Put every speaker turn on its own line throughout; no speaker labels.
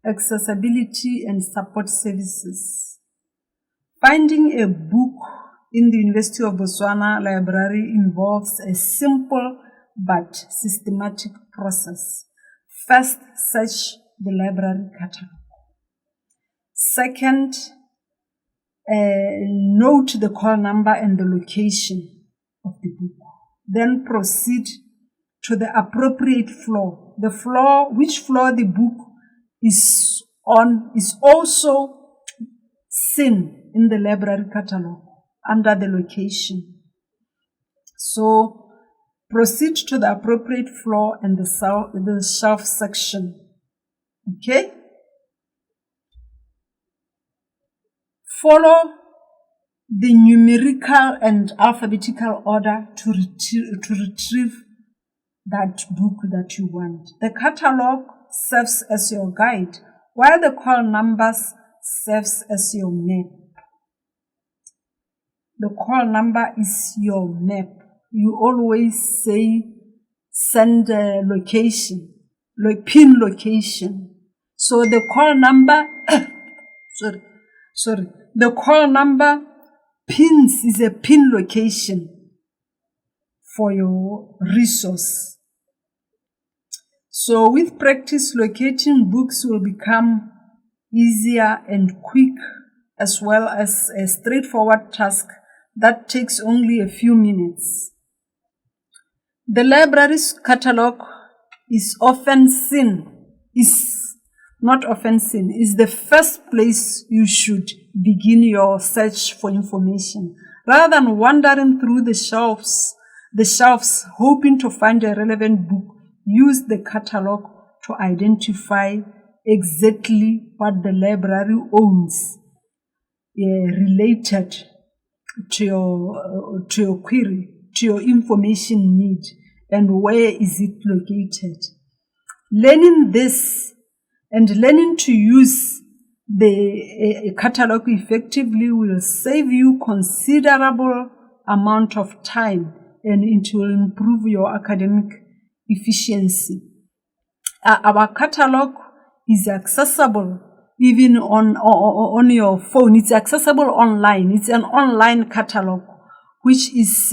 accessibility and support services. Finding a book in the University of Botswana Library involves a simple but systematic process. First, search the library catalog. Second, note the call number and the location of the book. Then proceed to the appropriate floor. The floor, which floor the book is on, is also seen in the library catalog under the location. So proceed to the appropriate floor and the shelf section. Okay? Follow the numerical and alphabetical order to retrieve that book that you want. The catalog serves as your guide, while the call numbers serves as your map. The call number is your map. You always say send a location, pin location. So the call number, the call number pins is a pin location for your resource. So with practice, locating books will become easier and quick, as well as a straightforward task that takes only a few minutes. The library's catalog is the first place you should begin your search for information. Rather than wandering through the shelves hoping to find a relevant book, use the catalog to identify exactly what the library owns related to your query, to your information need, and where is it located. Learning this and learning to use the catalog effectively will save you considerable amount of time, and it will improve your academic efficiency. Our catalog is accessible even on your phone. It's accessible online. It's an online catalog, which means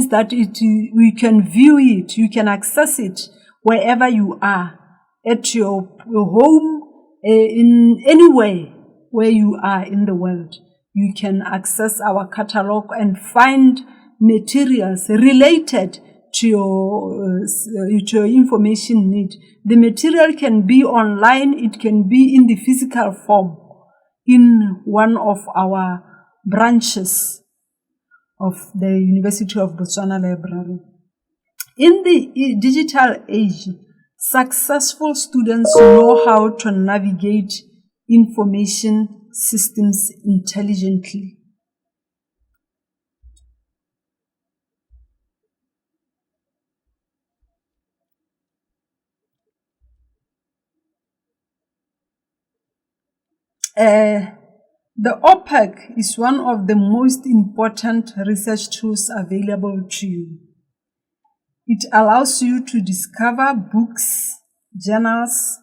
that we can view it, you can access it wherever you are, at your home, in anywhere where you are in the world. You can access our catalog and find materials related to your information need. The material can be online, it can be in the physical form in one of our branches of the University of Botswana Library. In the digital age, successful students know how to navigate information systems intelligently. The OPAC is one of the most important research tools available to you. It allows you to discover books, journals.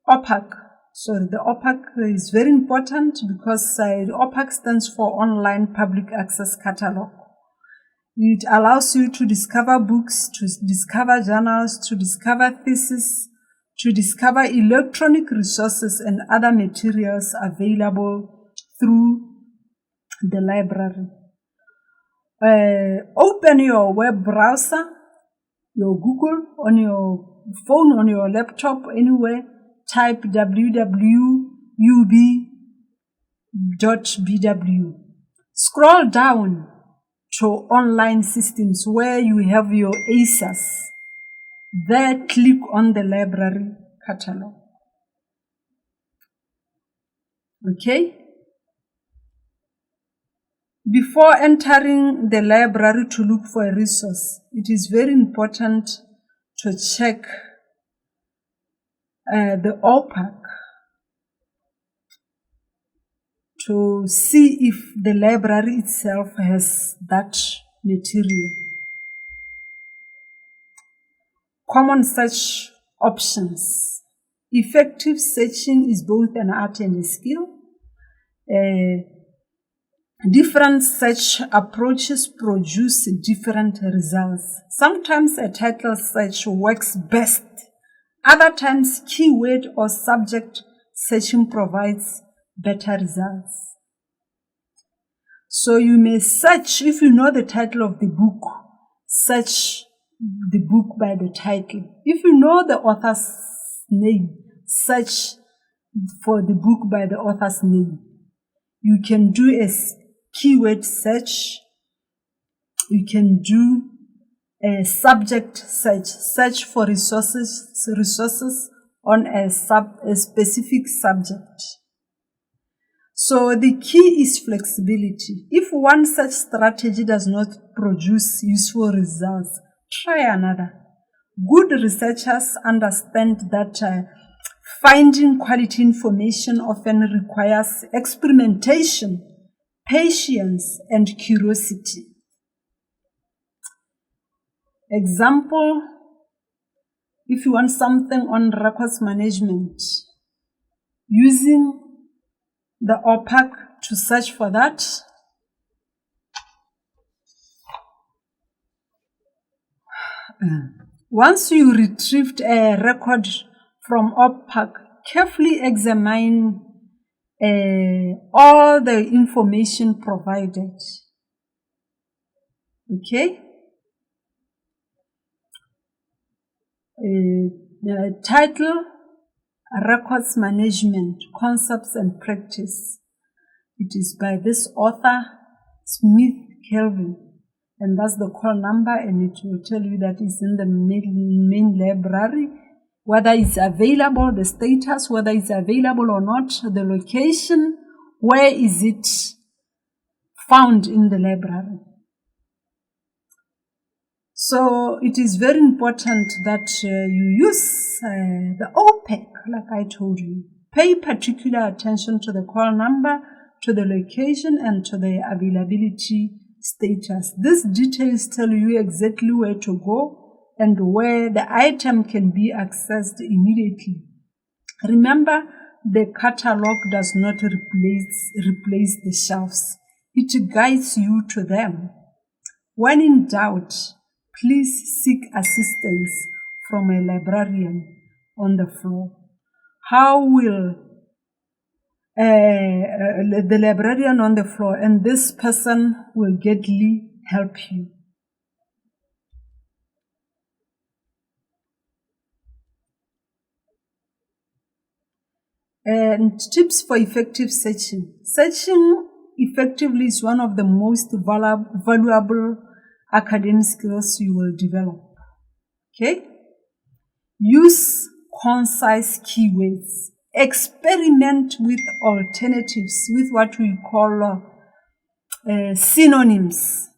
The OPAC is very important because the OPAC stands for Online Public Access Catalog. It allows you to discover books, to discover journals, to discover theses, to discover electronic resources and other materials available through the library. Open your web browser, your Google, on your phone, on your laptop, anywhere. Type www.ub.bw. Scroll down to online systems where you have your ASAS. There, click on the library catalog. Okay? Before entering the library to look for a resource, it is very important to check the OPAC to see if the library itself has that material. Common search options. Effective searching is both an art and a skill. Different search approaches produce different results. Sometimes a title search works best. Other times, keyword or subject searching provides better results. So you may search, if you know the title of the book, search the book by the title. If you know the author's name, search for the book by the author's name. You can do a keyword search. You can do a subject search for resources on a specific subject. So the key is flexibility. If one such strategy does not produce useful results, try another. Good researchers understand that finding quality information often requires experimentation, patience, and curiosity. Example, if you want something on records management, using the OPAC to search for that. Once you retrieved a record from OPAC, carefully examine all the information provided. Okay? The title, Records Management, Concepts and Practice. It is by this author, Smith Kelvin, and that's the call number, and it will tell you that it's in the main library, whether it's available, the status, whether it's available or not, the location, where is it found in the library. So it is very important that you use the OPAC, like I told you. Pay particular attention to the call number, to the location, and to the availability status. These details tell you exactly where to go and where the item can be accessed immediately. Remember, the catalog does not replace the shelves. It guides you to them. When in doubt, please seek assistance from a librarian on the floor. How will the librarian on the floor, and this person will gladly help you. And tips for effective searching. Searching effectively is one of the most valuable academic skills you will develop. Okay? Use concise keywords. Experiment with alternatives, with what we call synonyms.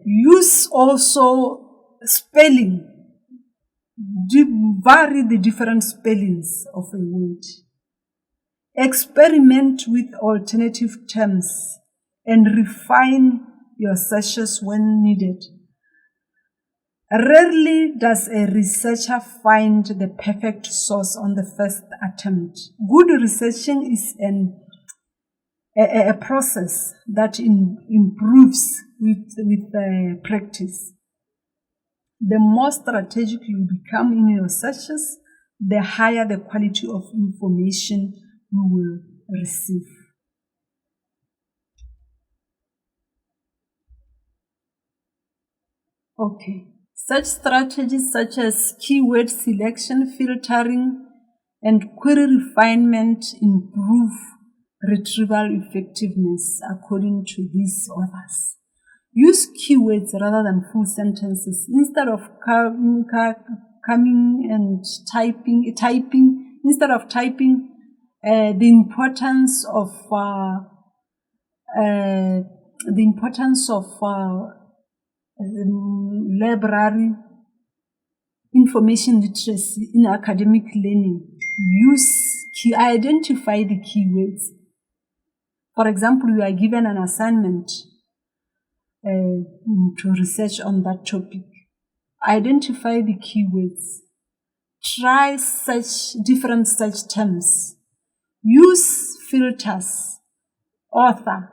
Use also spelling. Vary the different spellings of a word. Experiment with alternative terms and refine your searches when needed. Rarely does a researcher find the perfect source on the first attempt. Good researching is a process that improves with practice. The more strategic you become in your searches, the higher the quality of information you will receive. Okay. Such strategies such as keyword selection, filtering, and query refinement improve retrieval effectiveness according to these authors. Use keywords rather than full sentences. Instead of coming and typing, instead of typing, the importance of library information literacy in academic learning. Identify the keywords. For example, you are given an assignment to research on that topic. identify the keywords. Try different search terms. Use filters. Author.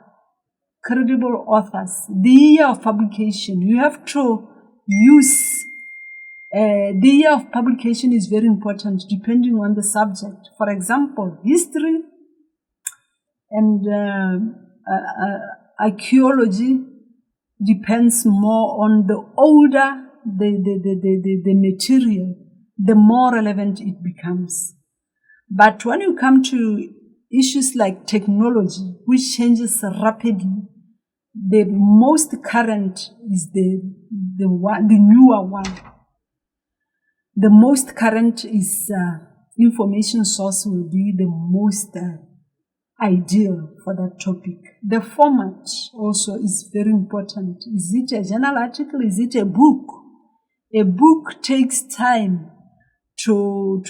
Credible authors. The year of publication. You have to use the year of publication is very important depending on the subject. For example, history and archaeology depends more on the older the material, the more relevant it becomes. But when you come to issues like technology, which changes rapidly, the most current is the newer one. The most current is information source will be the most ideal for that topic. The format also is very important. Is it a journal article? Is it a book? A book takes time to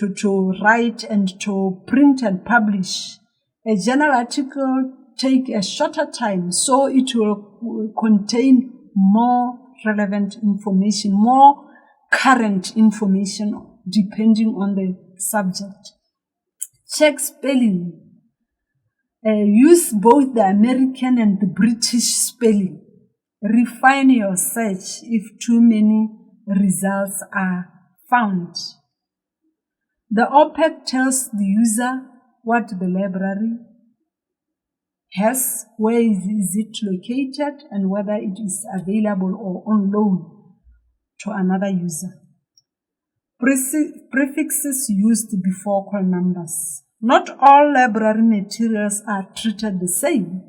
write and to print and publish. A journal article takes a shorter time, so it will contain more relevant information, more current information depending on the subject. Check spelling. Use both the American and the British spelling. Refine your search if too many results are found. The OPAC tells the user what the library has, where is it located, and whether it is available or on loan to another user. Prefixes used before call numbers. Not all library materials are treated the same.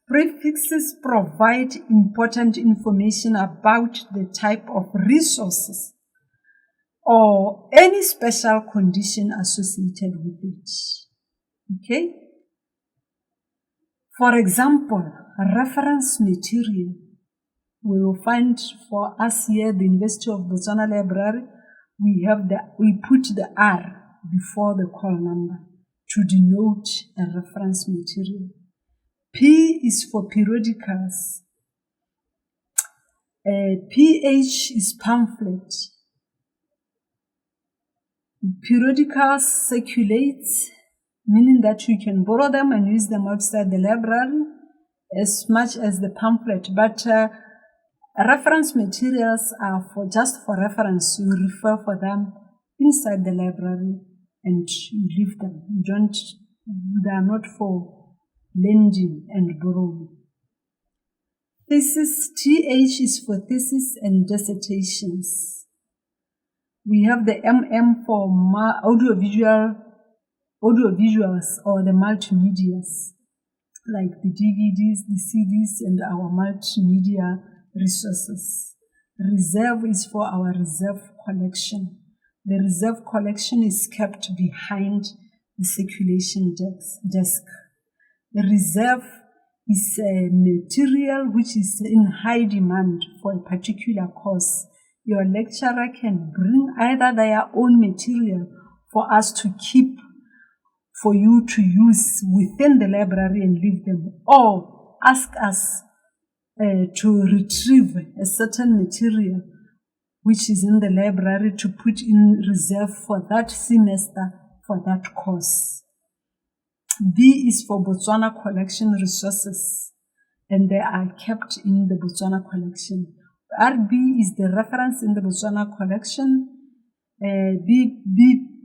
Prefixes provide important information about the type of resources or any special condition associated with it. Okay? For example, reference material. We will find for us here, the University of Botswana Library, we put the R before the call number to denote a reference material. P is for periodicals. PH is pamphlet. Periodicals circulate, meaning that you can borrow them and use them outside the library as much as the pamphlet. But reference materials are just for reference. You refer for them inside the library and you leave them. They are not for lending and borrowing. Thesis, TH is for thesis and dissertations. We have the MM for audiovisuals or the multimedias, like the DVDs, the CDs, and our multimedia resources. Reserve is for our reserve collection. The reserve collection is kept behind the circulation desk. The reserve is a material which is in high demand for a particular course. Your lecturer can bring either their own material for us to keep, for you to use within the library and leave them, or ask us to retrieve a certain material which is in the library to put in reserve for that semester, for that course. B is for Botswana Collection Resources, and they are kept in the Botswana Collection. RB is the reference in the Botswana Collection. P/B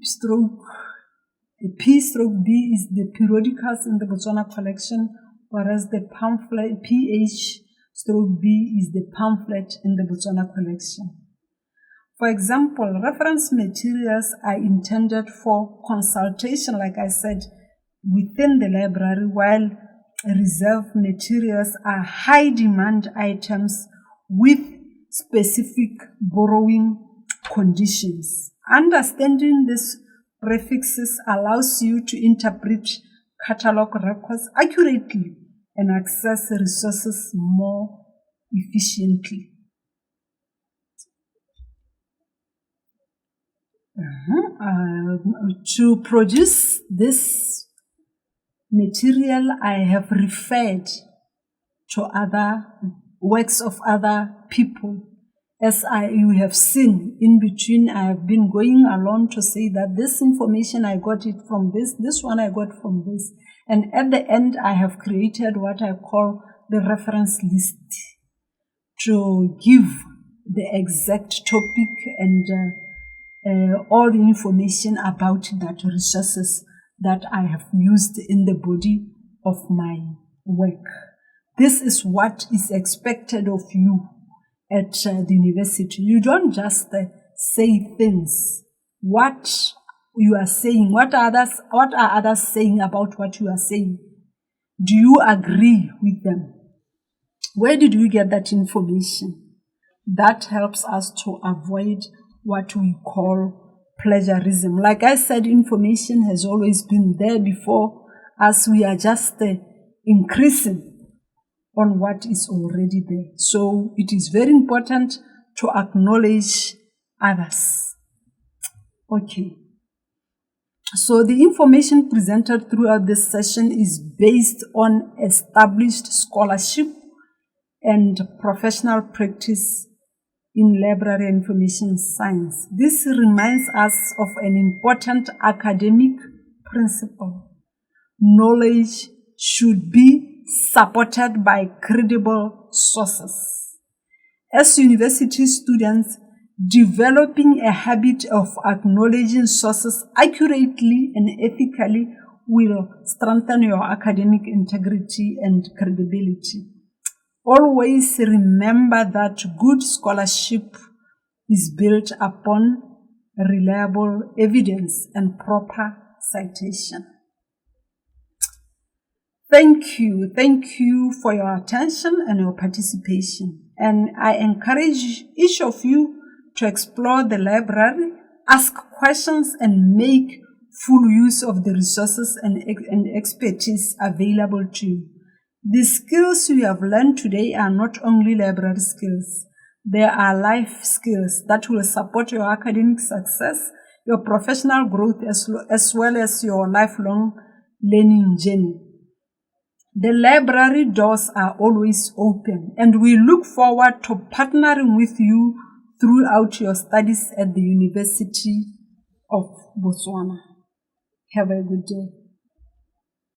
is the periodicals in the Botswana Collection, whereas the pamphlet, PH/B is the pamphlet in the Botswana Collection. For example, reference materials are intended for consultation, like I said, within the library, while reserve materials are high demand items with specific borrowing conditions. Understanding these prefixes allows you to interpret catalog records accurately and access resources more efficiently. To produce this material, I have referred to other works of other people, As you have seen in between, I have been going along to say that this information, I got it from this one I got from this. And at the end, I have created what I call the reference list to give the exact topic and all the information about that resources that I have used in the body of my work. This is what is expected of you at the university. You don't just say things. What you are saying, what are others saying about what you are saying? Do you agree with them? Where did you get that information? That helps us to avoid what we call plagiarism. Like I said, information has always been there before us. We are just increasing on what is already there. So it is very important to acknowledge others. Okay. So the information presented throughout this session is based on established scholarship and professional practice in library information science. This reminds us of an important academic principle. Knowledge should be supported by credible sources. As university students, developing a habit of acknowledging sources accurately and ethically will strengthen your academic integrity and credibility. Always remember that good scholarship is built upon reliable evidence and proper citation. Thank you for your attention and your participation. And I encourage each of you to explore the library, ask questions, and make full use of the resources and expertise available to you. The skills you have learned today are not only library skills. They are life skills that will support your academic success, your professional growth, as well as your lifelong learning journey. The library doors are always open, and we look forward to partnering with you throughout your studies at the University of Botswana. Have a good day.